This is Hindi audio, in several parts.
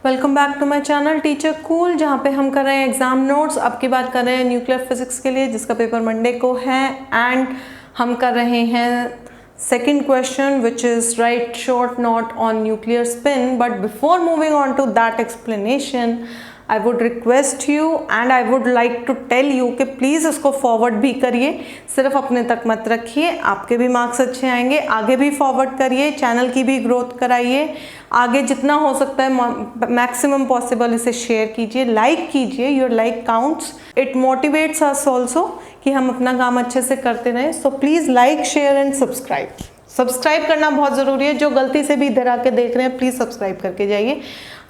Welcome back to my channel teacher cool, जहाँ पे हम कर रहे हैं एग्जाम नोट्स। अब की बात कर रहे हैं न्यूक्लियर फिजिक्स के लिए, जिसका पेपर मंडे को है। एंड हम कर रहे हैं second question which is write short note on nuclear spin. But before moving on to that explanation, I would request you and I would like to tell you कि प्लीज़ इसको फॉरवर्ड भी करिए, सिर्फ अपने तक मत रखिए, आपके भी मार्क्स अच्छे आएंगे। आगे भी फॉरवर्ड करिए, चैनल की भी ग्रोथ कराइए, आगे जितना हो सकता है मैक्सिमम पॉसिबल इसे शेयर कीजिए, लाइक कीजिए। Your like counts, it motivates us also कि हम अपना काम अच्छे से करते रहें। So please like, share and subscribe करना बहुत ज़रूरी है। जो गलती से भी इधर आके देख रहे हैं प्लीज़ सब्सक्राइब करके जाइए,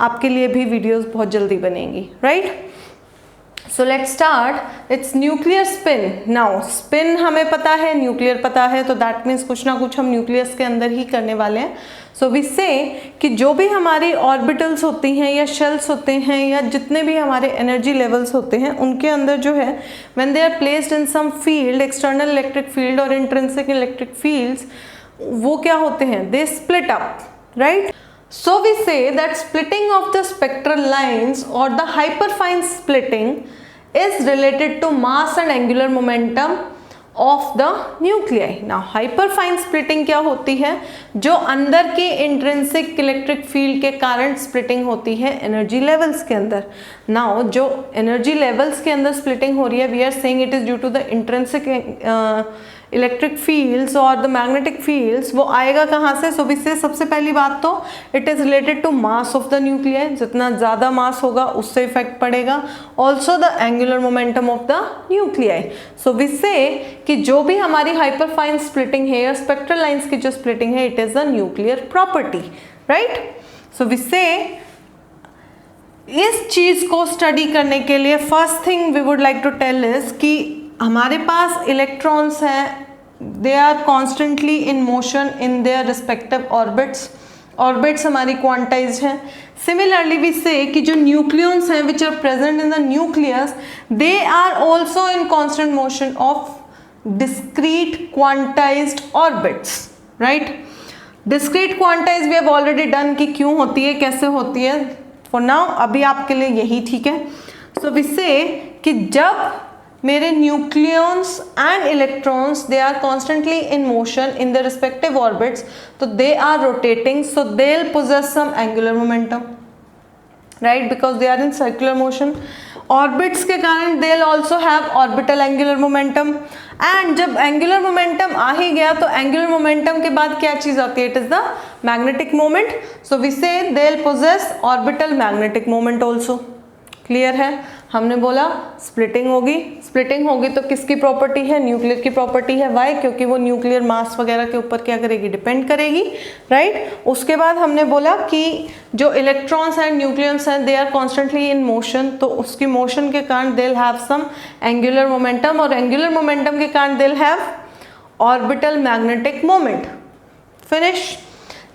आपके लिए भी वीडियोस बहुत जल्दी बनेंगी, right. So let's start. It's nuclear spin. Now spin हमें पता है, न्यूक्लियर पता है, तो दैट मीन्स कुछ ना कुछ हम न्यूक्लियस के अंदर ही करने वाले हैं। सो वी से कि जो भी हमारी ऑर्बिटल्स होती हैं या शेल्स होते हैं या जितने भी हमारे एनर्जी लेवल्स होते हैं, उनके अंदर जो है when they are placed in some field, external electric field और इंट्रिंसिक इलेक्ट्रिक फील्ड्स, वो क्या होते हैं, they split up, right. So we say that splitting of the spectral lines or the hyperfine splitting is related to mass and angular momentum of the nuclei. Now hyperfine splitting क्या होती है, जो अंदर के इंट्रिंसिक इलेक्ट्रिक फील्ड के कारण स्प्लिटिंग होती है एनर्जी लेवल्स के अंदर। नाउ जो एनर्जी लेवल्स के अंदर स्प्लिटिंग हो रही है, we are saying it is due to the intrinsic electric fields और द मैग्नेटिक फील्ड्स। वो आएगा कहाँ से? सो इससे सबसे पहली बात तो it is related to mass of the nuclear, जितना ज़्यादा मास होगा उससे इफेक्ट पड़ेगा। Also the angular momentum of the nuclear. So we say कि जो भी हमारी हाइपरफाइन स्प्लिटिंग है या स्पेक्ट्रल लाइंस की जो स्प्लिटिंग है, it is the nuclear property, right. So we say इस चीज़ को स्टडी करने के लिए first thing we would like to tell is कि हमारे पास इलेक्ट्रॉन्स हैं, they are constantly in motion in their respective orbits हमारी क्वांटाइज हैं। सिमिलरली वी से कि जो न्यूक्लियंस हैं which are present in the nucleus, they are also in constant motion of discrete quantized orbits, right. Discrete quantize we have already done कि क्यों होती है, कैसे होती है। फॉर नाउ अभी आपके लिए यही ठीक है। सो वी से कि जब मेरे nucleons and electrons they are constantly in motion in the respective orbits, तो they are rotating, so they will possess some angular momentum, right, because they are in circular motion. Orbits के कारण they will also have orbital angular momentum. And जब एंगुलर मोमेंटम आ ही गया तो एंगुलर मोमेंटम के बाद क्या चीज आती है, it is the magnetic moment. So we say they will possess orbital magnetic moment also. Clear है? हमने बोला स्प्लिटिंग होगी तो किसकी प्रॉपर्टी है, न्यूक्लियर की प्रॉपर्टी है। वाई? क्योंकि वो न्यूक्लियर मास वगैरह के ऊपर क्या करेगी, डिपेंड करेगी, राइट। उसके बाद हमने बोला कि जो इलेक्ट्रॉन्स एंड न्यूक्लियंस हैं they are constantly in motion, तो उसकी मोशन के कारण they will have some angular momentum, और एंगुलर मोमेंटम के कारण they will have orbital magnetic moment. Finish.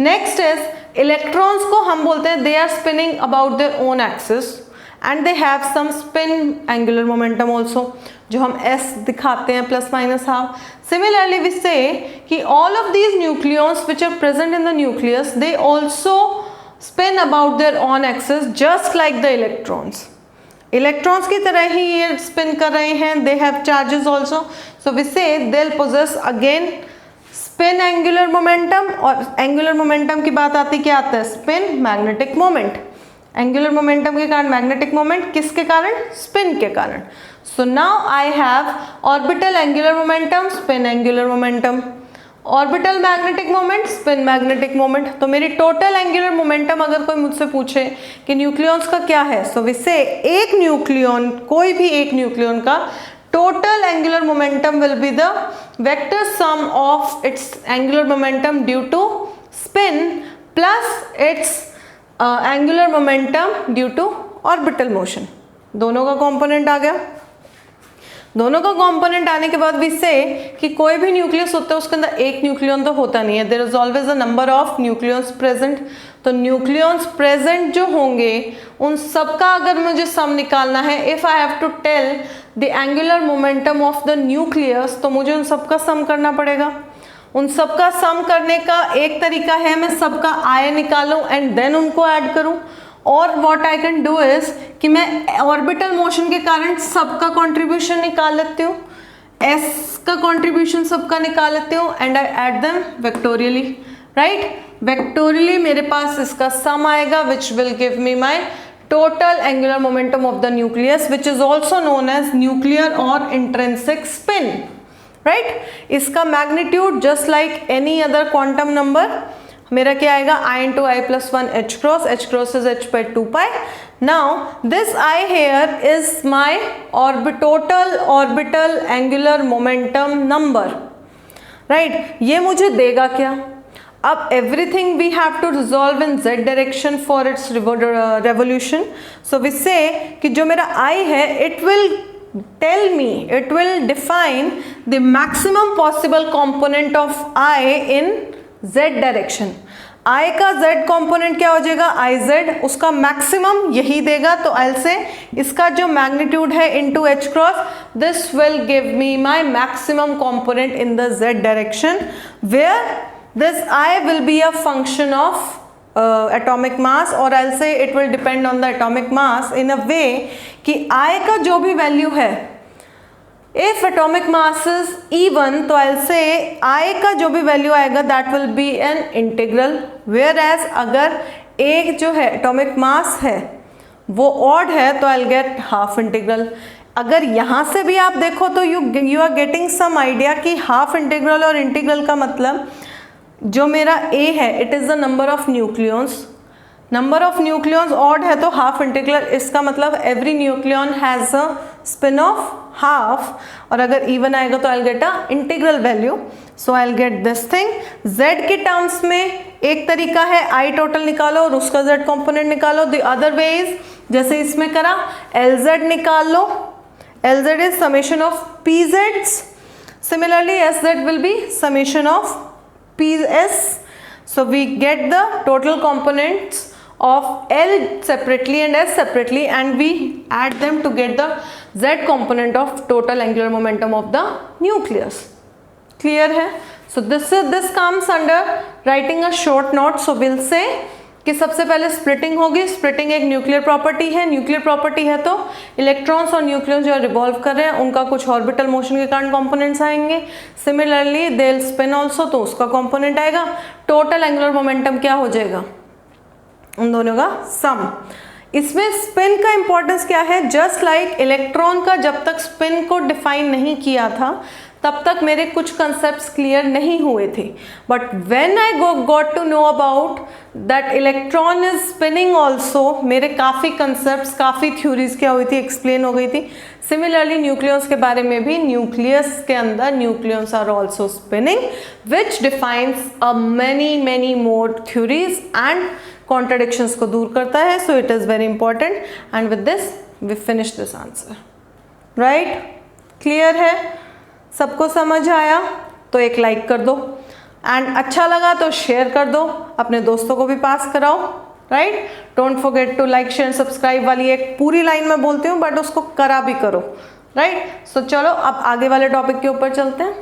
Next is electrons को हम बोलते हैं they are spinning about their own axis and they have some spin angular momentum also, जो हम S दिखाते हैं plus minus half. Similarly we say कि all of these nucleons which are present in the nucleus, they also spin about their own axis just like the electrons. Electrons की तरह ही ये spin कर रहे हैं, they have charges also, so we say they'll possess again spin angular momentum। और angular momentum की बात आती क्या आता है, spin magnetic moment। Angular momentum के कारण मैग्नेटिक मोमेंट, किसके कारण, स्पिन के कारण। So now I have orbital angular momentum, spin angular momentum, orbital magnetic moment, spin magnetic moment. तो मेरी टोटल एंगुलर मोमेंटम अगर कोई मुझसे पूछे कि न्यूक्लियंस का क्या है, सो वी से एक न्यूक्लियन, कोई भी एक न्यूक्लियन का total angular momentum will be the vector sum of its angular momentum due to spin plus its angular momentum due to orbital motion. दोनों का कंपोनेंट आ गया। दोनों का कंपोनेंट आने के बाद भी से कि कोई भी न्यूक्लियस होता है उसके अंदर एक न्यूक्लियन तो होता नहीं है, there is always a number of nucleons present. तो न्यूक्लियंस प्रेजेंट जो होंगे उन सबका अगर मुझे सम निकालना है, if I have to tell the angular momentum of the nucleus, तो मुझे उन सबका सम करना पड़ेगा। उन सबका सम करने का एक तरीका है मैं सबका आय निकालूं एंड देन उनको ऐड करूं, और what I can do is कि मैं ऑर्बिटल मोशन के कारण सबका कंट्रीब्यूशन निकाल लेती हूँ, एस का कंट्रीब्यूशन सबका निकाल लेती हूँ and I add them vectorially, right. Vectorially मेरे पास इसका सम आएगा which will give me my total angular momentum of the nucleus which is also known as nuclear और इंट्रिंसिक स्पिन, राइट। इसका magnitude just like any other quantum number मेरा क्या आएगा, I into I plus 1 h cross is h by 2 pi. Now this I here is my total orbital angular momentum number, right? ये मुझे देगा क्या? अब everything we have to resolve in z direction for its revolution. So we say कि जो मेरा I है it will define the maximum possible component of I in z direction. I का z कंपोनेंट क्या हो जाएगा, IZ, उसका मैक्सिमम यही देगा, तो I'll से इसका जो मैग्नीट्यूड है into h cross, this will give me my maximum component in the z direction where this I will be a function of atomic mass, और I'll say it will depend on the atomic mass in a way कि I का जो भी वैल्यू है, if atomic mass is even, तो I'll say I का जो भी वैल्यू आएगा that will be an integral, whereas अगर एक जो है atomic mass है वो odd है तो I'll get half integral। अगर यहाँ से भी आप देखो तो you are getting some idea कि half integral और integral का मतलब जो मेरा A है it is the number of nucleons, number of nucleons odd है तो हाफ इंटीग्रल, इसका मतलब every nucleon has a spin of half, और अगर इवन आएगा तो I get a integral value, so I get this thing. Z के टर्म्स में एक तरीका है आई टोटल निकालो और उसका जेड कंपोनेंट निकालो, द अदर वे इज जैसे इसमें करा एल जेड निकाल लो, L Z is summation of P जेड्स, similarly S Z will be summation of P S, so we get the total components of L separately and S separately and we add them to get the Z component of total angular momentum of the nucleus. Clear है? So this comes under writing a short note. So we'll say कि सबसे पहले स्प्लिटिंग होगी, स्प्लिटिंग एक न्यूक्लियर प्रॉपर्टी है, न्यूक्लियर प्रॉपर्टी है तो इलेक्ट्रॉन्स और न्यूक्लियस जो रिवॉल्व कर रहे हैं उनका कुछ ऑर्बिटल मोशन के कारण कंपोनेंट्स आएंगे, similarly they wheel spin also तो उसका कंपोनेंट आएगा, टोटल एंगुलर मोमेंटम क्या हो जाएगा, उन दोनों का सम। इसमें स्पिन का इंपॉर्टेंस क्या है, जस्ट लाइक इलेक्ट्रॉन का जब तक स्पिन को डिफाइन नहीं किया था तब तक मेरे कुछ कंसेप्ट्स क्लियर नहीं हुए थे, but when I got to know about that electron is spinning also, मेरे काफ़ी कंसेप्ट्स काफ़ी थ्योरीज क्या हुई थी, एक्सप्लेन हो गई थी। सिमिलरली न्यूक्लियस के बारे में भी, न्यूक्लियस के अंदर nucleus are also spinning which defines a many more theories and contradictions को दूर करता है, so it is very important and with this we finish this answer, right. Clear है, सबको समझ आया तो एक लाइक कर दो एंड अच्छा लगा तो शेयर कर दो, अपने दोस्तों को भी पास कराओ, right. Don't forget to like share subscribe वाली एक पूरी लाइन में बोलती हूँ बट उसको करा भी करो, राइट। सो चलो अब आगे वाले टॉपिक के ऊपर चलते हैं।